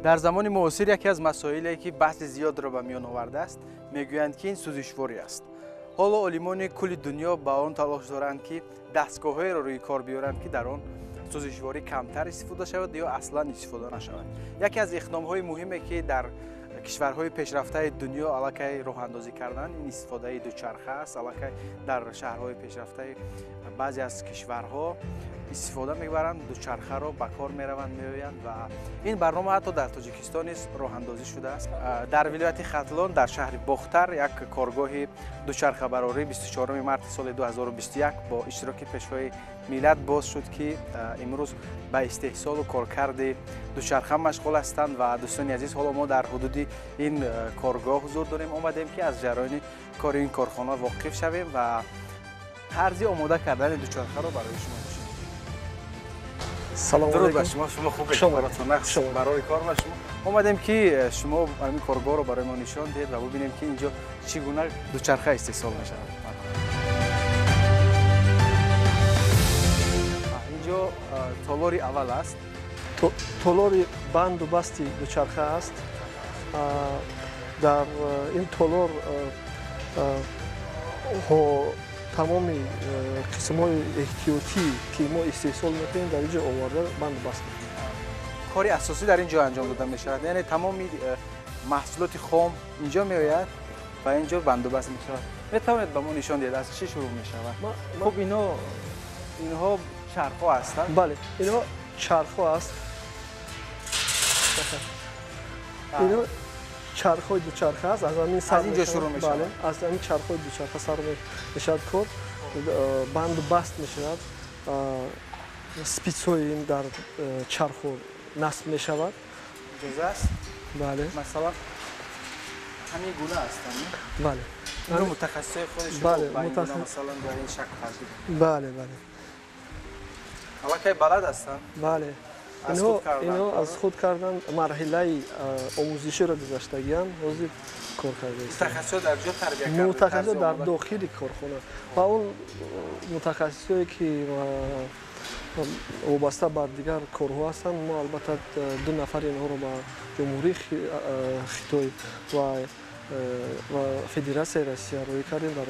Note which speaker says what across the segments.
Speaker 1: در زمان معاصر یکی از مسائلی که بحث زیاد را به میان آورده است میگویند که این سوزشواری است. حالا عالمان کل دنیا با آن تلاش دارند که دستگاه‌هایی را روی کار بیارند که در آن سوزشواری کمتر استفاده شود یا اصلا استفاده نشود. یکی از اقدام‌های مهمی که در کشورهای پیشرفته دنیا علاقه راه اندازی کردن این استفاده دوچرخه است. علاقه در شهرهای پیشرفته بعضی از کشورها استفاده میبرند، دوچرخه را به کار میروند میآیند و این برنامه حتی در تاجیکستان نیز راه اندازی شده است. در ولایت ختلان در شهر باختر یک کارگاه دوچرخه براری 24 مارس سال 2021 با اشتراک پیشوای ملت باز شد که امروز به استحصال و کارکرد دوچرخه مشغول هستند و دوستان عزیز حالا ما در حدود این کارگاه حضور داریم. آمدیم که از جریان کار این کارخانه واقف شویم و طرز آماده کردن دوچرخه را برای شما نشون.
Speaker 2: سلام
Speaker 1: علیکم.
Speaker 2: شما
Speaker 1: خوبید؟ شما برای کار و شما اومدیم که شما همین کارگاه رو برای ما نشان دهید و ببینیم که اینجا چگونه دوچرخه استحصال میشه. اینجا تالاری اول است.
Speaker 2: تالاری بند و بستی دوچرخه است. در این تالار تمام قسم‌های احتیاطی که ما استحصال می‌کنیم در اینجا آورده بند و بست می‌کنیم.
Speaker 1: کاری اساسی در اینجا انجام داده می‌شود. یعنی تمام محصولات خام اینجا می‌آید و اینجا بند و بست می‌شود. می‌توانید به ما نشان دهید از چه شروع می‌شود؟ خب اینها چرخ‌ها هستند.
Speaker 2: بله، اینها چرخ‌ها است. اینها چرخ‌های دوچرخه است. از همین سر
Speaker 1: اینجا شروع می‌شود.
Speaker 2: بله، از همین چرخ‌های دوچرخه سر می‌شود کار. بند و بست می‌شود. اسپیڅ‌های این در چرخ نصب می‌شود.
Speaker 1: اجازه است؟
Speaker 2: بله.
Speaker 1: مثلا همین گونه هستند.
Speaker 2: بله.
Speaker 1: اینو متخصص خودش
Speaker 2: بله،
Speaker 1: مثلا در این شکل هست.
Speaker 2: بله، بله.
Speaker 1: حالا که بلد هستند؟
Speaker 2: بله. اینها از خود کردن مرحله آموزشی را گذشتگی‌اند، حاضر کار کرده است.
Speaker 1: متخصص در جا تربیت کرده.
Speaker 2: متخصص در داخل کارخانه و اون متخصصی که وابسته بر دیگر کارها هستند. ما البته 2 نفر اینها را به جمهوری خیتای و فدراسیون روسیه روی کردیم، در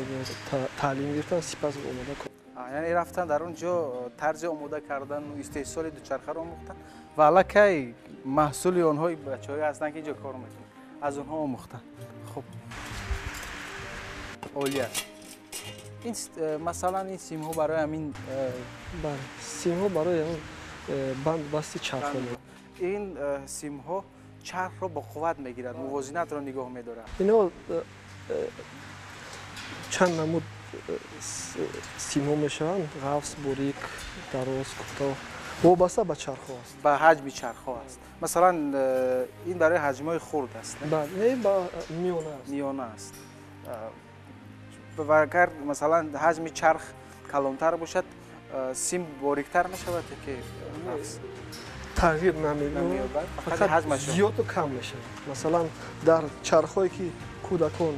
Speaker 2: تعلیم گرفتن، سپس آماده کردن.
Speaker 1: یعنی رفتن در اونجا طرز آماده کردن و استحصال دوچرخه را آموختن و الکی محصول آنها بچه‌هایی هستن که اینجا کار میکنن، از اونها آموختن. خب عالی است. این مثلا این سیم ها برای همین
Speaker 2: بله، سیم ها برای همین بند بستی چرخ ها.
Speaker 1: این سیم ها چرخ را با قوت میگیرند، موازنت را نگاه میدارند.
Speaker 2: اینا چند نمود سیم ها میشوند، قفس، باریک، دراز، کوتاه، وابسته به چرخ ها است.
Speaker 1: به حجم چرخ ها است. مثلا این برای حجم های خرد است.
Speaker 2: بله، این با میانه است.
Speaker 1: میانه است. و اگر مثلا حجم چرخ کلانتر باشد سیم باریکتر میشود که قفس
Speaker 2: تغییر نمی‌یابد، فقط حجمش زیاد و کم میشه. مثلا در چرخ‌هایی که کودکان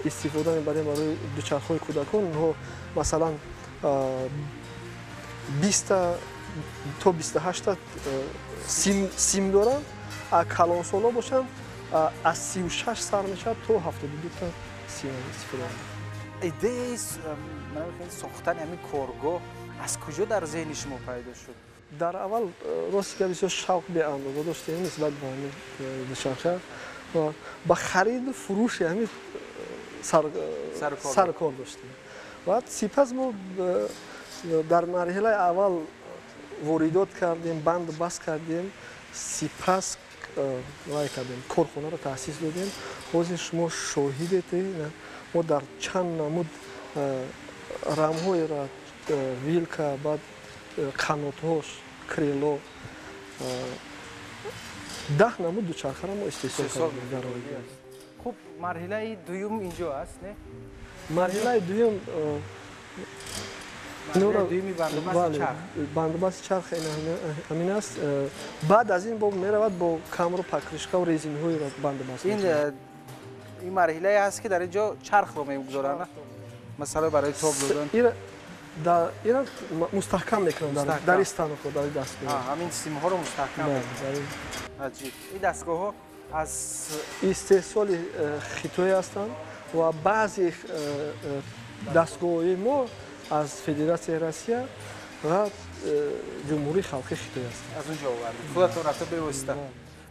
Speaker 2: استفاده می‌بریم برای دوچرخه‌های کودکان، اونها مثلا 20 تا 28 تا سیم دارن. کلان سالا باشن از 36 سر میشه تا 72 تا سیم استفاده می‌کنن.
Speaker 1: ایده ساختن همین کارگاه از کجا در ذهن شما پیدا شد؟
Speaker 2: در اول راست که بسیار شوق به اندازه داشتیم نسبت به همین دوچرخه و با خرید و فروش همین سر کار داشتیم. بعد سپس ما در مرحله اول واردات کردیم، بند بست کردیم، سپس کارخانه را تأسیس دادیم. حاضر شما شاهدید ما در چند نمود رم‌های را ویلکا، بعد قنات‌هاش، کریلو، 10 نمود دوچرخه را ما استحصال کردیم.
Speaker 1: خب مرحله دوم اینجا است نه؟
Speaker 2: مرحله دوم بندبست چرخ همین است. بعد از این میرود با کمر و پکرشکا و ریزین‌های را بندبست.
Speaker 1: این مرحله است که در اینجا چرخ رو میگذارن، مثلا برای تاب دادن.
Speaker 2: اینا مستحکم میکنن
Speaker 1: مستحکم.
Speaker 2: در استانو خود در دستگاه.
Speaker 1: همین سیم ها رو مستحکم
Speaker 2: بله،
Speaker 1: می‌کنن.
Speaker 2: بله.
Speaker 1: عجیب. این دستگاه ها از
Speaker 2: استحصال خیتوی هستند و بعضی دستگاه‌های ما از فدراسیون روسیه و جمهوری خلقی خیتوی هستند.
Speaker 1: از اونجا آوردید. خودتون رفته بواسطه.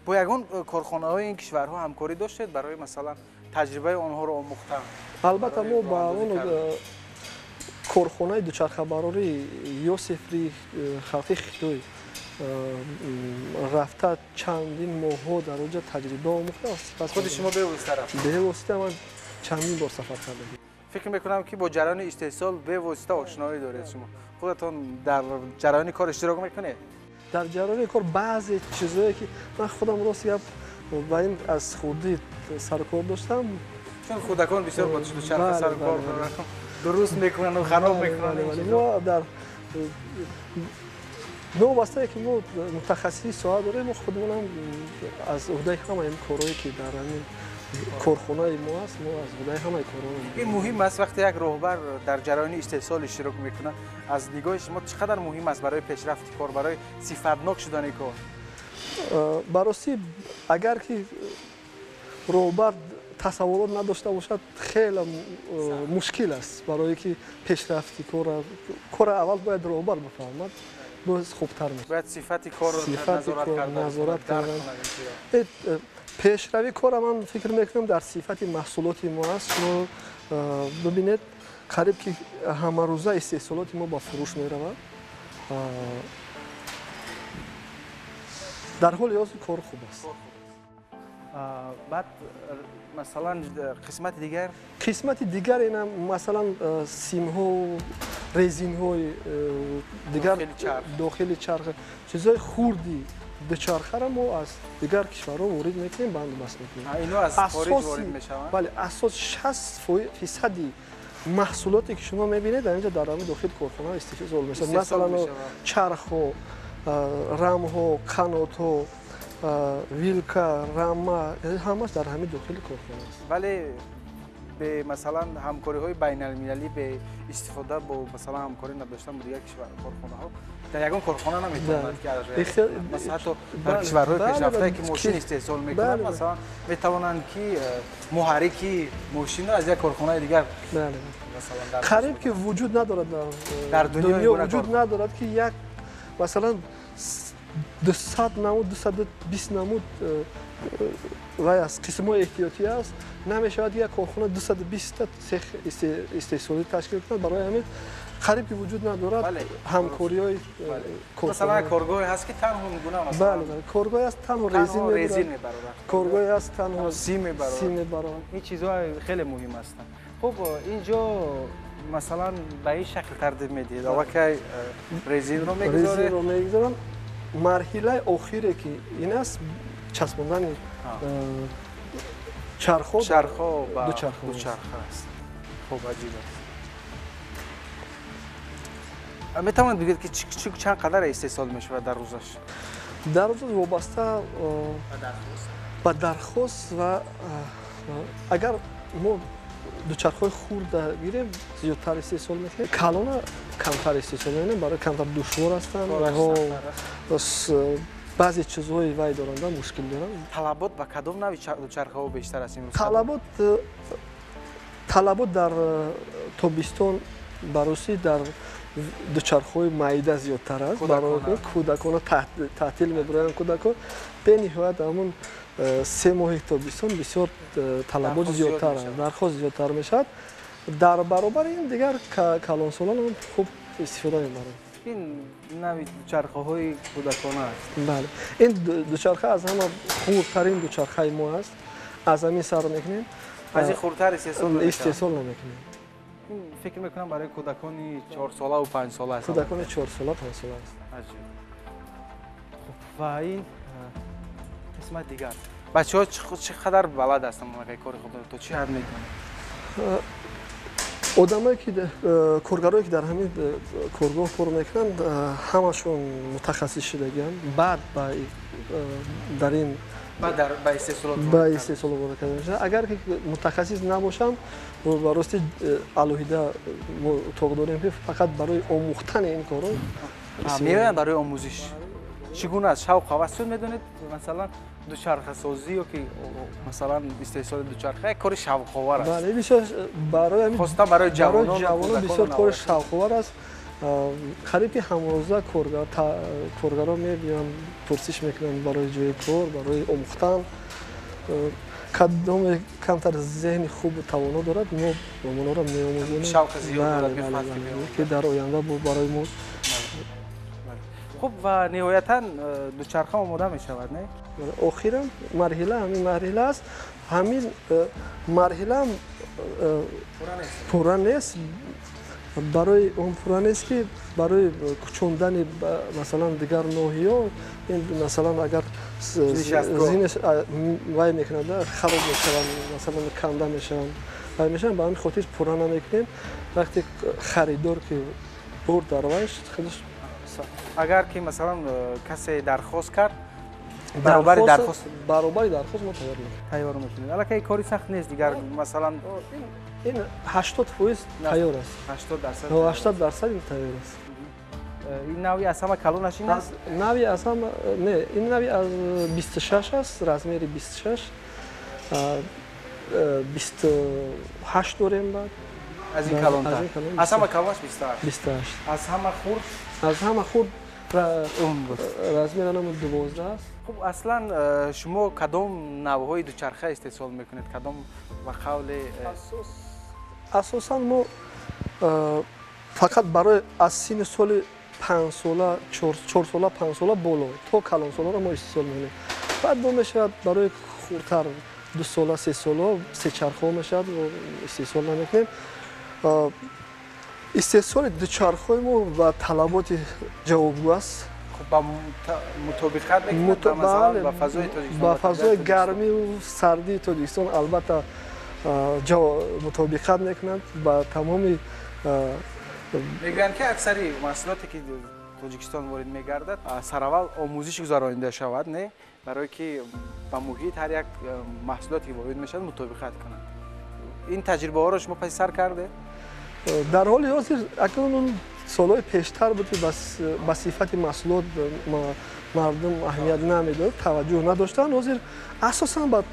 Speaker 1: با یگان کارخانه‌های این کشورها همکاری داشتید برای مثلا تجربه آنها رو آموختن؟
Speaker 2: البته ما با
Speaker 1: برای
Speaker 2: اون کارخانه دوچرخه براری یوسفری خلقی خیتوی رفته چندین ماه‌ها در اونجا تجربه آموخته است.
Speaker 1: خود شما به واسطه رفتید؟
Speaker 2: به واسطه من چندین بار سفر کردم.
Speaker 1: فکر میکنم که با جریان استحصال به واسطه آشنایی دارید شما. خودتون در جریان کار اشتراک میکنید؟
Speaker 2: در جریان کار بعضی چیزایی که من خودم راست گپ با این از خودی سرکار داشتم،
Speaker 1: چون کودکان بسیار با دوچرخه
Speaker 2: بله،
Speaker 1: سر کار
Speaker 2: بله،
Speaker 1: دارن. درست میکنن و خراب میکنن.
Speaker 2: ولی ما در واسطه که ما متخصصی ساعت داریم، ما خودمون هم از عهده همه این کارهایی که در همین کارخانه ما هست، ما از عهده همه کارها.
Speaker 1: این مهم است وقتی یک راهبر در جریان استحصال اشتراک میکنه، از نگاه شما چقدر مهم است برای پیشرفت کار، برای صفتناک شدن کار؟
Speaker 2: براستی اگر که راهبر تصورات نداشته باشد خیلی مشکل است برای که پیشرفتی کار اول باید راهبر بفهمد، باز خوبتر میشه.
Speaker 1: باید صفت کار رو
Speaker 2: نظارت کردن. پیشروی کار من فکر میکنم در صفت محصولات ما است. شما ببینید قریب که همه روزه استحصالات ما با فروش میرود. در حال حاضر کار خوب است.
Speaker 1: بعد مثلا قسمت دیگر
Speaker 2: اینا مثلا سیم ها و رزین های دیگر داخل چرخ چیزای خوردی دوچرخه را ما از دیگر کشورها وارد میکنیم، بندوبست میکنیم.
Speaker 1: اینا از خارج وارد میشوند؟
Speaker 2: بله، اساس 60% محصولاتی که شما میبینید در اینجا در همین داخل کارخانه استحصال میشه. مثلا چرخ ها، رم ها، قنات ها، ویلکا، رما، همش در همین داخل کارخانه است.
Speaker 1: ولی به مثلا همکاری های بین المللی به استفاده با مثلا همکاری نداشتن با دیگر کشور کارخانه ها در یگان کارخانه نمیتونند که مثلا حتی در کشورهای پیشرفته که ماشین استحصال میکنند مثلا میتوانند که محرک ماشین را از یک کارخانه دیگر
Speaker 2: مثلا قریب که وجود ندارد در دنیا وجود ندارد که یک مثلا 200 نمود 220 نمود و از قسم احتیاطی است، نمیشود یک کارخانه 220 تا سیخ استحصالی تشکیل کند. برای همین قریب که وجود ندارد همکاری های
Speaker 1: مثلا کارگاه هست که تنها میگونه مثلا
Speaker 2: بله کارگاه است تنها رزین میبرد، کارگاه است تنها
Speaker 1: سیم میبرد. این چیزها خیلی مهم هستند. خب اینجا مثلا به این شکل ترتیب میدید که رزین رو
Speaker 2: میگذارن. مرحله آخری که این است چسباندن چرخ و دوچرخه
Speaker 1: است. خب عجیب است. میتوانید بگید که چند قدر استحصال میشه در روزش؟
Speaker 2: در روز وابسته به درخواست و اگر ما دوچرخه خورد گیریم زیادتر استحصال میکنیم، کلان کمتر استحصال میکنیم برای کمتر دشوار هستند و بعضی چیزهای وای دارند مشکل دارن.
Speaker 1: طلبات به کدام نوع دوچرخه ها بیشتر است امروز؟
Speaker 2: طلبات در تابستان بررسی در دوچرخه معده زیادتر است. برای کودکان تعطیل میبرند کودکان به نهایت همون 3 ماه تابستان بسیار طلبات زیادتر است، درخواست زیادتر میشد. در برابر این دیگر کلانسالان هم خوب استفاده میبرند.
Speaker 1: این نوع دوچرخه های کودکانه است.
Speaker 2: بله، این دوچرخه از همه خوردترین دوچرخه ما است. از همین سر میکنیم.
Speaker 1: از این خوردتر استحصال
Speaker 2: نمیکنیم.
Speaker 1: فکر میکنم برای کودکان 4 ساله و 5 ساله است.
Speaker 2: کودکان 4 ساله 5 ساله است.
Speaker 1: عجیب. و این قسمت دیگر بچه‌ها چقدر بلد هستن موقع کار خود تو چی حد میکنن؟
Speaker 2: آدمایی که کارگرایی که در همین کارگاه کار میکنند همشون متخصص شدگان. بعد در این
Speaker 1: با استحصالات
Speaker 2: با استحصال وارد کرده میشن. اگر که متخصص نباشم و با راستی الوهیده ما اتاق داریم که فقط برای آموختن این کارو
Speaker 1: میآیند برای آموزش. چگونه است شوق هوس میدونید مثلا دوچرخه سازی یا که مثلا استحصال دوچرخه یک کار شوق آور است.
Speaker 2: بله بسیار برای
Speaker 1: خاصه برای
Speaker 2: جوانان بسیار کار شوق آور است. قریب که همروزه کارگرا میبینن پرسش میکنن برای جای کار برای آموختن کدام کمتر ذهن خوب و توانا دارد ما اونا را میآموزیم
Speaker 1: شوق زیاد دارد
Speaker 2: که در آینده برای ما.
Speaker 1: خب و نهایتا دوچرخه آماده می شود نه؟
Speaker 2: آخرا مرحله همین مرحله است. همین مرحله هم پورا نیست. برای اون پورا نیست که برای کشوندن مثلا دیگر ناحیه‌ها این مثلا اگر زینش وای میکنند خراب میشوند مثلا کنده میشوند وای میشن به همین خاطر پورا نمیکنیم. وقتی خریدار که برد در وایش خودش
Speaker 1: اگر که مثلا کسی درخواست کرد برابر درخواست
Speaker 2: ما تیار
Speaker 1: میکنیم. البته کاری سخت نیست دیگر مثلا
Speaker 2: این 80% تیار است. 80% این تیار است.
Speaker 1: این نوعی از همه کلونش این است؟
Speaker 2: نوعی از همه نه این نوعی از 26 است رزمیر 26 28 داریم بعد
Speaker 1: از این کلون از همه کلونش
Speaker 2: 28
Speaker 1: از همه خورد
Speaker 2: رزمیر هم 12 است.
Speaker 1: خب اصلا شما کدام نوعهای دوچرخه استحصال میکنید کدام و قول
Speaker 2: اساسا ما فقط برای از سن سال 5 ساله 4 ساله 5 ساله بالا تا کلان ساله را ما استحصال میکنیم. بعد با میشود برای خردتر 2 ساله 3 ساله 3 چرخه میشود و استحصال نمیکنیم. استحصال دوچرخه ما با طلبات جوابگو است.
Speaker 1: خب با مطابقت میکنید مثلا با فضای تاجیکستان
Speaker 2: با فضای گرمی و سردی تاجیکستان البته مطابقت میکنند با تمامی
Speaker 1: میگویند که اکثری محصولاتی که تاجیکستان وارد میگردد سراول آموزش گذرانده شود نه برای که با محیط هر یک محصولاتی وارد میشد مطابقت کنند. این تجربه ها را شما پس سر کرده؟
Speaker 2: در حال حاضر اکنون سالهای پیشتر بود که به صفت محصولات مردم اهمیت نمیداد توجه نداشتن. حاضر اساسا به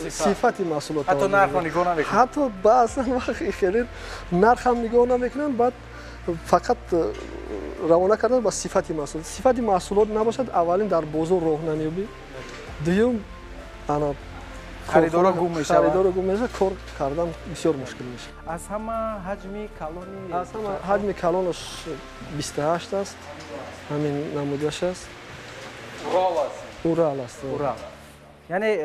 Speaker 2: صفت محصولات
Speaker 1: حتی نرخ را نگاه نمیکنن.
Speaker 2: حتی بعضا وقت خیلی نرخ هم نگاه نمیکنن. بعد فقط روانه کردن به صفت محصولات. صفت محصولات نباشد اولین در بازار راه نمیابی. دوم انا
Speaker 1: خریدارا گم میشه.
Speaker 2: کار کردن بسیار مشکل میشه.
Speaker 1: از همه حجم کلونی
Speaker 2: از همه حجم کلونش 28 است. همین نمودش است. اورال است.
Speaker 1: یعنی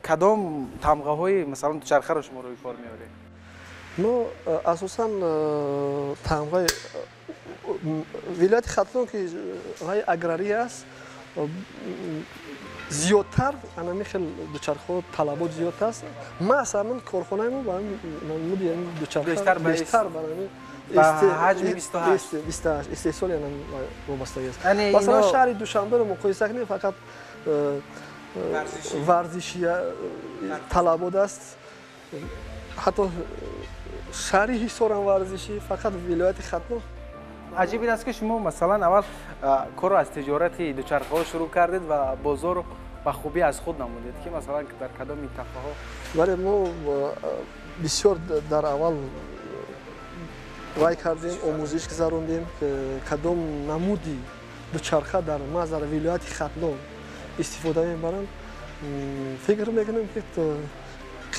Speaker 1: کدام تمغه های مثلا دوچرخه را شما روی کار میارید؟
Speaker 2: ما اساسا تمغه ولایت ختلون که های اگراری است زیادتر انا میخل دوچرخه طلبات زیاد است. ما اصلا کارخانه ما با نمود این دوچرخه بیشتر برای
Speaker 1: حجم
Speaker 2: 28 استحصال یعنی وابستگی است. مثلا شهر دوشنبه رو مقایسه کنیم فقط ورزشی طلبات است. حتی شهر حصار هم ورزشی فقط ولایت ختلون.
Speaker 1: عجیب این است که شما مثلا اول کار از تجارت دوچرخه ها شروع کردید و بازار رو به خوبی از خود نمودید که مثلا در کدام منطقه ها؟
Speaker 2: ولی ما بسیار در اول رای کردیم آموزش گذراندیم که کدام نمودی دوچرخه در مزار ولایت ختلون استفاده میبرند. فکر میکنم که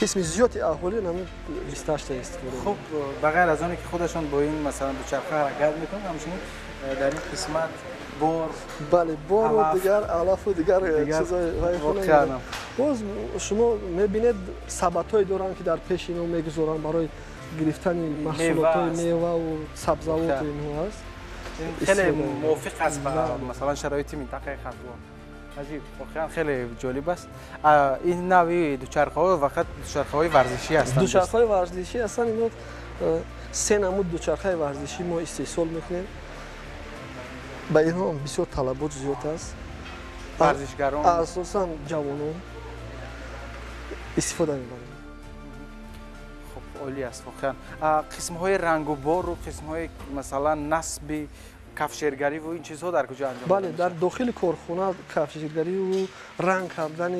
Speaker 2: قسم زیادی اهالی نمود 28 استفاده.
Speaker 1: خب بغیر از آنی که خودشان با این مثلا دوچرخه حرکت میکنن همچنین در این قسمت بار
Speaker 2: بله بار و دیگر علف و دیگر چیزای باز شما میبینید ثباتای دارن که در پیش اینو میگذارن برای گرفتن محصولات میوه و سبزیجات اینها است.
Speaker 1: خیلی موافق است با مثلا شرایط منطقه ختلون. عجیب واقعا خیلی جالب است. این نوعی دوچرخه ها فقط دوچرخه های ورزشی هستند.
Speaker 2: دوچرخه های ورزشی هستند. اینا 3 نمود دوچرخه ورزشی ما استحصال میکنیم. با اینها بسیار طلبات زیاد است.
Speaker 1: ورزشگران
Speaker 2: اساسا جوانان استفاده می‌بریم.
Speaker 1: خب عالی است واقعا. قسم‌های رنگ و بار و قسم‌های مثلا نصب کفشگری و این چیزها در کجا انجام
Speaker 2: بله در داخل کارخانه کفشگری و رنگ کردن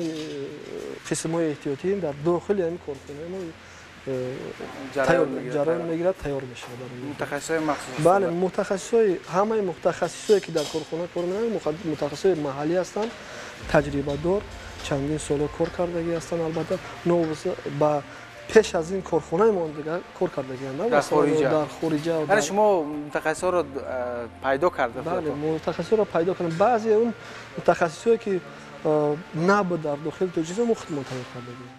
Speaker 2: قسم‌های احتیاطی در داخل این کارخانه ما جریان میگیرد تیار میشه.
Speaker 1: متخصصای مخصوص
Speaker 2: بله متخصصای همه متخصصایی که در کارخانه کار میکنن متخصصای محلی هستند، تجربه دار، چندین سال کار کردگی هستند. البته با پیش از این کارخانه ما دیگه کار کردگی هستند در خارجه.
Speaker 1: یعنی شما متخصصا رو پیدا کرده؟
Speaker 2: بله متخصصا رو پیدا کردن. بعضی اون متخصصایی که نه در داخل تجربه مختلف کردگی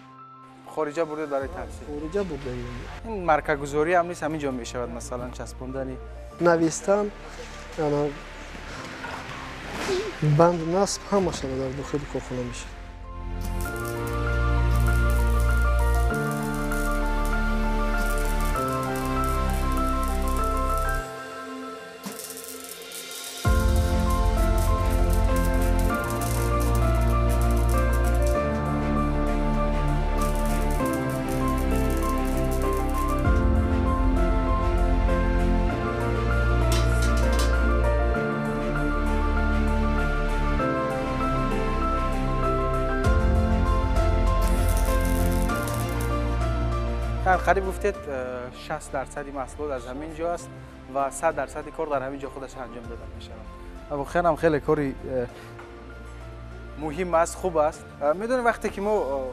Speaker 1: خارجه برده برای تحصیل.
Speaker 2: خارجه برده.
Speaker 1: این مارکه گذاری هم نیست، همینجا می شود مثلا چسبوندن
Speaker 2: نوشتن یعنی بند نصب همه شده در داخل کارخانه میشه.
Speaker 1: قریب گفتید 60% محصولات از همین جا است و 100% کار در همین جا خودش انجام داده می شود. واقعا هم خیلی کاری مهم است، خوب است. میدونید وقتی که ما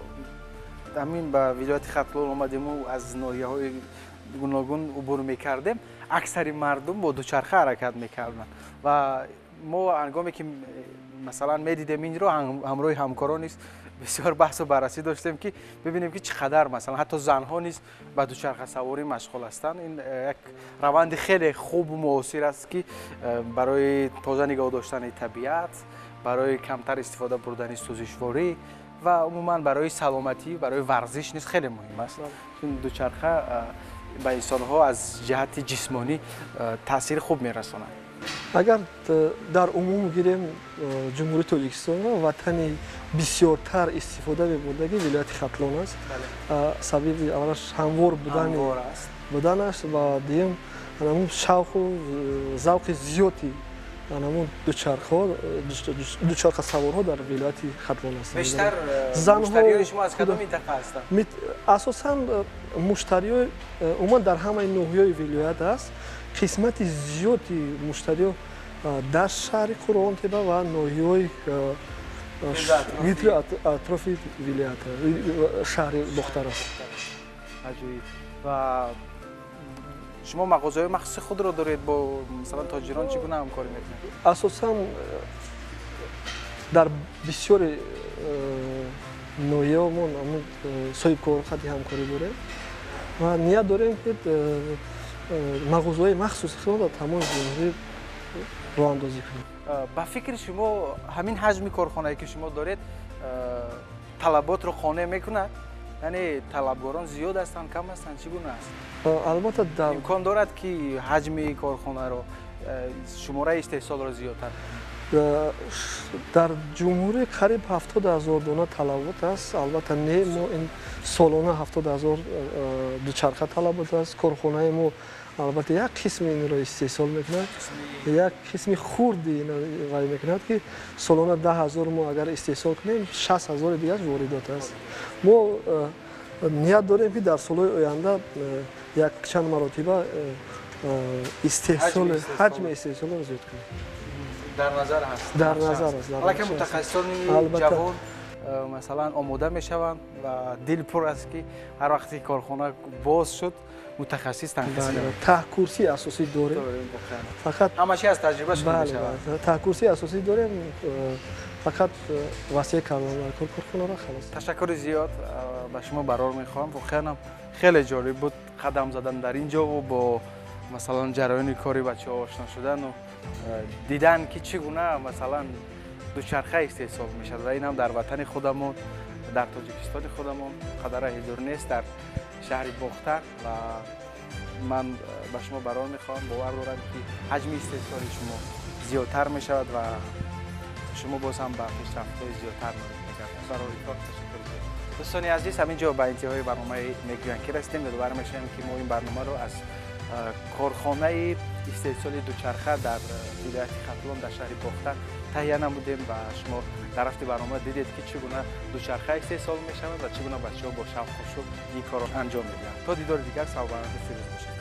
Speaker 1: همین به ولایت ختلان آمدیم و از ناحیه‌های گوناگون عبور میکردیم، اکثر مردم با دوچرخه حرکت میکردن و ما هنگامی که مثلا میدیدیم این رو همراه همکاران نیست بسیار بحث و بررسی داشتیم که ببینیم که چقدر مثلا حتی زنها نیز با دوچرخه سواری مشغول هستند. این یک روند خیلی خوب و مؤثر است که برای تازه نگاه داشتن طبیعت، برای کمتر استفاده بردن سوزشواری و عموما برای سلامتی، برای ورزش نیز خیلی مهم است. این دوچرخه به انسان‌ها از جهت جسمانی تاثیر خوب می‌رساند.
Speaker 2: اگر در عموم گیریم جمهوری تاجیکستان وطن بسیارتر استفاده می‌بردگی ولایت ختلان است. سبب اولش هموار بودن است و دیگه همون شوق و ذوق زیادی همون دوچرخه سوارها در ولایت ختلان هستند.
Speaker 1: بیشتر مشتریای شما از کدام منطقه هستند؟
Speaker 2: اساساً مشتریای عموما در همه ناحیه‌های ولایت است. قسمت زیادی مشتری در شهر قرآن‌طبه و ناحیه‌های اطراف ولایت شهر بختر است.
Speaker 1: عجیب. و شما مغازه‌های مخصوص خود را دارید با مثلا تاجران چگونه همکاری می‌کنید؟
Speaker 2: اساساً در بسیار ناحیه‌مون صاحب کارخانه همکاری داریم و نیت داریم که مغازه‌های مخصوص خود را تمام جمهوری راه اندازی کنیم.
Speaker 1: با فکر شما همین حجم کارخانه‌ای که شما دارید طلبات رو قانع می‌کند؟ یعنی طلبگاران زیاد هستند، کم هستند، چگونه است؟
Speaker 2: البته در
Speaker 1: امکان دارد که حجم کارخانه رو شماره استحصال را زیادتر
Speaker 2: در جمهوری قریب 70,000 دانه طلبات است. البته نه ما این سالانه 70,000 دوچرخه طلبات است. کارخانه ما البته یک قسم این را استحصال میکند، یک قسم خوردی این را میکند که سالانه 10,000 ما اگر استحصال کنیم 60,000 دیگه واردات است. ما نیت داریم که در سالهای آینده یک چند مراتبه استحصال حجم استحصال را زیاد کنیم.
Speaker 1: در نظر هست.
Speaker 2: در نظر است.
Speaker 1: حالا که متخصصان جوان مثلا آماده میشوند و دل پر است که هر وقتی کارخانه باز شد متخصص تنظیم کنند.
Speaker 2: ته کورسی اساسی داریم. فقط
Speaker 1: همه‌چی از تجربه شده میشود.
Speaker 2: ته کورسی اساسی داریم. فقط واسه کارخانه را خلاص.
Speaker 1: تشکر زیاد به شما برار میخوام. واقعا خیلی جالب بود قدم زدن در اینجا و با مثلا جریان کاری بچه‌ها آشنا شدن و دیدن که چگونه مثلا دوچرخه استحصال میشد و این هم در وطن خودمون در تاجیکستان خودمون قدر حضور نیست در شهر بختر و من به شما برار میخوام باور دارم که حجم استحصال شما زیادتر میشود و شما باز هم به پیشرفت‌های زیادتر نامید می‌کنید. برای کار تشکر. دوستان عزیز همینجا به انتهای برنامه میگویند که رسیدیم و دوباره میشیم که ما این برنامه رو از کارخانه استحصال دوچرخه در ولایت ختلان در شهر باختر تهیه نمودیم و شما در رفت برنامه دیدید که چگونه دوچرخه استحصال میشود و چگونه بچه‌ها با شوق و شوق این کار رو انجام میدن. تا دیدار دیگر سلام باشید.